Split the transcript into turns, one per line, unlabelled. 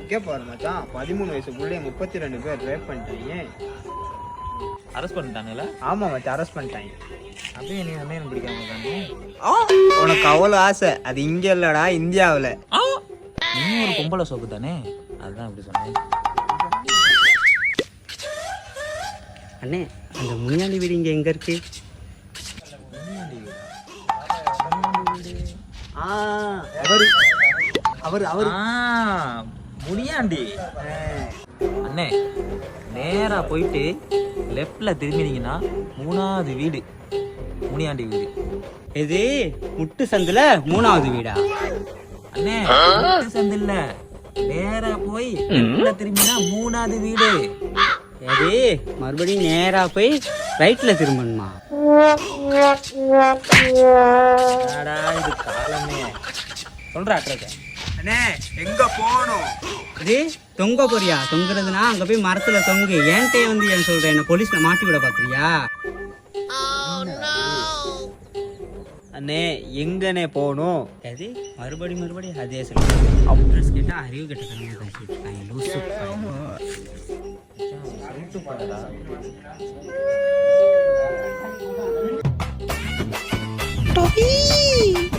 இங்கே பாரு மச்சான், 13 வயசு புள்ளைய 32 பேர் ரேப் பண்ணிட்டாங்க.
அரெஸ்ட் பண்ணிட்டாங்களா?
ஆமா மச்சான், அரெஸ்ட் பண்ணிட்டாங்க.
அப்படியே நீ அண்ணன் பிடிக்காம இருக்கானே.
உனக்கு அவ்வளோ ஆசை, அது இங்கே இல்லடா, இந்தியாவில்.
நீ ஒரு பொம்பளை சோப்பு தானே, அதுதான் அப்படி சொன்னேன்.
அண்ணே, அந்த முனியாண்டி வீடு இங்கே எங்கே இருக்கு?
முனியாண்டி அண்ணே, நேரா போயிட்டு லெஃப்ட்ல திரும்பினீங்கன்னா 3வது வீடு முனியாண்டி வீடு.
எது முட்டு சந்துல 3வது வீடா?
அண்ணே சந்து இல்ல, நேரா போய் லெஃப்ட்ல திரும்பினா 3வது வீடு.
எது மறுபடியும் நேரா போய் ரைட்ல திரும்பணுமா?
இது காலமே சொல்ற அட்ரஸ்.
அண்ணே எங்க போகணும்?
இது தொங்க போறியா? தொங்குறதுனா அங்க போய் மரத்துல தொங்கு. ஏன்ட்டே வந்து ஏன் சொல்றேன், என்ன போலீஸ்ல மாட்டி விட பாக்குறியா?
அண்ணே எங்கண்ணே போகணும்?
அது மறுபடியும் அதே சொல்லுங்க. அட்ரஸ் கேட்டா அறிவு கட்டணும் பேசிட்டு இருக்காங்க. லூசு
பையன்.